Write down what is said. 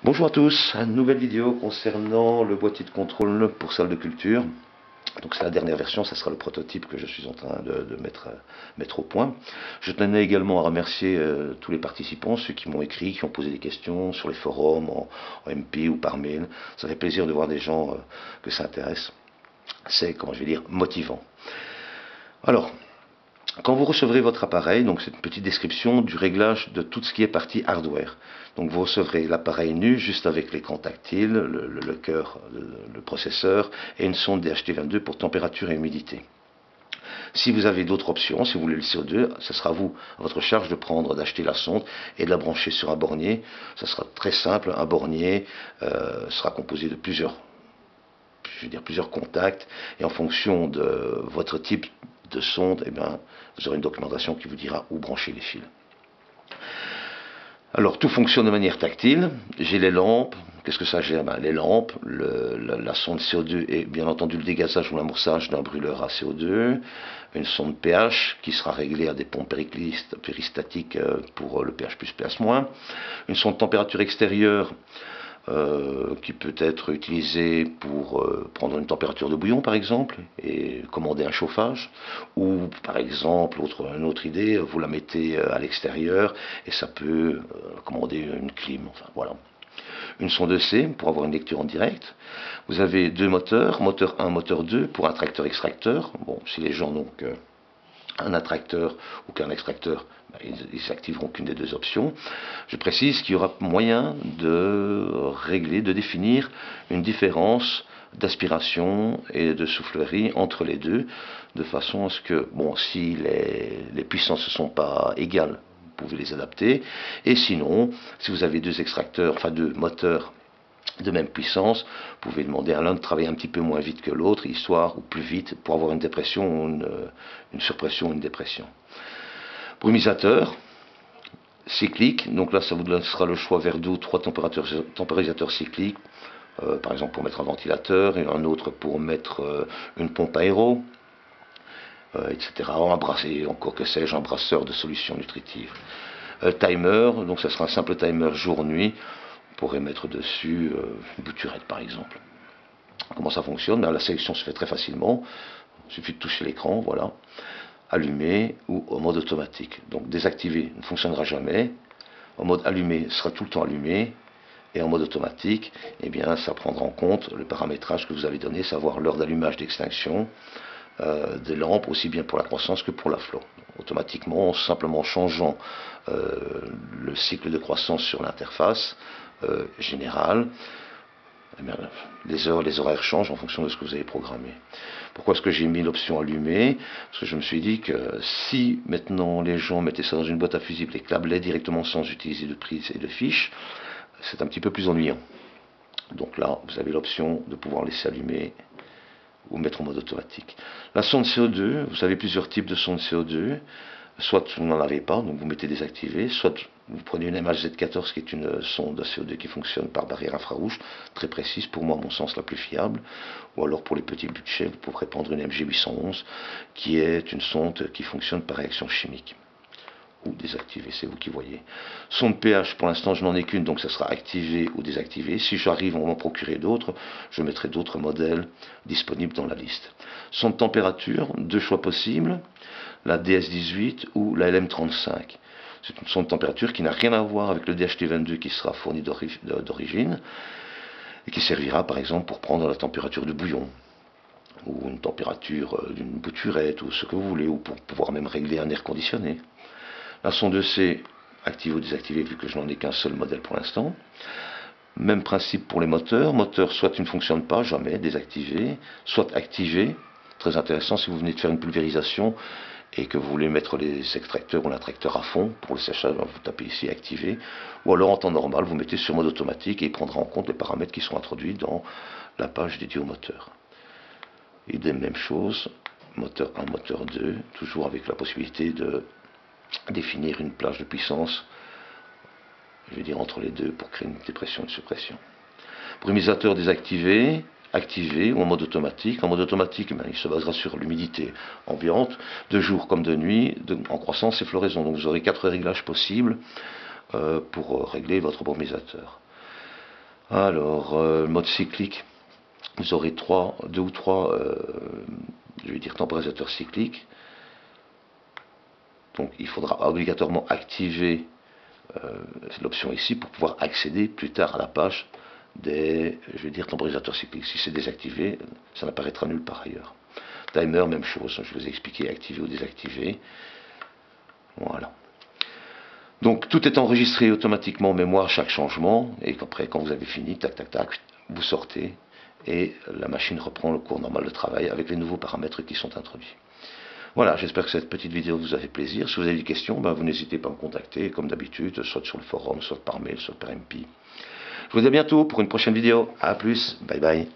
Bonjour à tous, une nouvelle vidéo concernant le boîtier de contrôle pour salle de culture. Donc c'est la dernière version, ça sera le prototype que je suis en train de mettre au point. Je tenais également à remercier tous les participants, ceux qui m'ont écrit, qui ont posé des questions sur les forums, en MP ou par mail. Ça fait plaisir de voir des gens que ça intéresse. C'est, comment je vais dire, motivant. Alors, quand vous recevrez votre appareil, donc c'est une petite description du réglage de tout ce qui est partie hardware. Donc vous recevrez l'appareil nu juste avec l'écran tactile, le cœur, le processeur et une sonde DHT22 pour température et humidité. Si vous avez d'autres options, si vous voulez le CO2, ce sera à votre charge de prendre, d'acheter la sonde et de la brancher sur un bornier. Ça sera très simple, un bornier sera composé de plusieurs contacts et en fonction de votre type de sonde, eh bien, vous aurez une documentation qui vous dira où brancher les fils. Alors tout fonctionne de manière tactile. J'ai les lampes. Qu'est-ce que ça gère? Les lampes, la sonde CO2 et bien entendu le dégazage ou l'amorçage d'un brûleur à CO2, une sonde pH qui sera réglée à des pompes péristatiques pour le pH+, pH-, une sonde température extérieure qui peut être utilisé pour prendre une température de bouillon par exemple et commander un chauffage, ou par exemple une autre idée, vous la mettez à l'extérieur et ça peut commander une clim, enfin voilà. Une sonde C pour avoir une lecture en direct. Vous avez deux moteurs, moteur 1, moteur 2 pour un tracteur-extracteur. Bon, si les gens n'ont qu'un attracteur ou qu'un extracteur, ils s'activeront qu'une des deux options. Je précise qu'il y aura moyen de régler, de définir une différence d'aspiration et de soufflerie entre les deux, de façon à ce que, bon, si les puissances ne sont pas égales, vous pouvez les adapter, et sinon, si vous avez deux extracteurs, enfin deux moteurs de même puissance, vous pouvez demander à l'un de travailler un petit peu moins vite que l'autre, histoire, ou plus vite, pour avoir une dépression, une surpression, une dépression. Brumisateur cyclique, donc là ça vous laissera le choix vers 2 ou 3 temporisateurs cycliques, par exemple pour mettre un ventilateur, et un autre pour mettre une pompe aéro, etc. Encore que sais-je, un brasseur de solutions nutritives. Timer, donc ça sera un simple timer jour-nuit, on pourrait mettre dessus une bouturette par exemple. Comment ça fonctionne? La sélection se fait très facilement, il suffit de toucher l'écran, voilà. Allumé ou au mode automatique. Donc désactivé ne fonctionnera jamais, en mode allumé sera tout le temps allumé, et en mode automatique, eh bien, ça prendra en compte le paramétrage que vous avez donné, savoir l'heure d'allumage d'extinction des lampes, aussi bien pour la croissance que pour la flot. Automatiquement, simplement changeant le cycle de croissance sur l'interface générale, eh bien, les horaires changent en fonction de ce que vous avez programmé. Pourquoi est-ce que j'ai mis l'option allumée? Parce que je me suis dit que si maintenant les gens mettaient ça dans une boîte à fusibles et câblaient directement sans utiliser de prise et de fiche, c'est un petit peu plus ennuyant. Donc là, vous avez l'option de pouvoir laisser allumer ou mettre en mode automatique. La sonde CO2, vous avez plusieurs types de sondes CO2. Soit vous n'en avez pas, donc vous mettez désactivé, soit vous prenez une MHZ14 qui est une sonde de CO2 qui fonctionne par barrière infrarouge, très précise, pour moi à mon sens la plus fiable, ou alors pour les petits budgets, vous pourrez prendre une MG811 qui est une sonde qui fonctionne par réaction chimique, ou désactivée, c'est vous qui voyez. Sonde pH, pour l'instant je n'en ai qu'une, donc ça sera activé ou désactivé. Si j'arrive à m'en procurer d'autres, je mettrai d'autres modèles disponibles dans la liste. Sonde température, deux choix possibles, la DS18 ou la LM35. C'est une sonde de température qui n'a rien à voir avec le DHT22 qui sera fourni d'origine et qui servira par exemple pour prendre la température du bouillon ou une température d'une bouturette ou ce que vous voulez, ou pour pouvoir même régler un air conditionné. La sonde C, activée ou désactivée, vu que je n'en ai qu'un seul modèle pour l'instant. Même principe pour les moteurs. Moteur, soit il ne fonctionne pas, jamais, désactivé, soit activé. Très intéressant si vous venez de faire une pulvérisation et que vous voulez mettre les extracteurs ou l'intracteur à fond pour le séchage, vous tapez ici activer, ou alors en temps normal vous mettez sur mode automatique et il prendra en compte les paramètres qui sont introduits dans la page dédiée au moteur. Et des mêmes choses, moteur 1, moteur 2, toujours avec la possibilité de définir une plage de puissance, je vais dire entre les deux, pour créer une dépression et une suppression. Brumisateur désactivé, activé ou en mode automatique. En mode automatique, il se basera sur l'humidité ambiante, de jour comme de nuit, en croissance et floraison. Donc vous aurez 4 réglages possibles pour régler votre brumisateur. Alors, mode cyclique, vous aurez deux ou trois, je vais dire temporisateurs cycliques. Donc il faudra obligatoirement activer l'option ici pour pouvoir accéder plus tard à la page des, je vais dire, temporisateurs cycliques. Si c'est désactivé, ça n'apparaîtra nulle part ailleurs. Timer, même chose, je vous ai expliqué, activer ou désactiver. Voilà. Donc tout est enregistré automatiquement en mémoire, chaque changement, et après quand vous avez fini, tac tac tac, vous sortez, et la machine reprend le cours normal de travail avec les nouveaux paramètres qui sont introduits. Voilà, j'espère que cette petite vidéo vous a fait plaisir. Si vous avez des questions, vous n'hésitez pas à me contacter, comme d'habitude, soit sur le forum, soit par mail, soit par MP. Je vous dis à bientôt pour une prochaine vidéo. A plus, bye bye.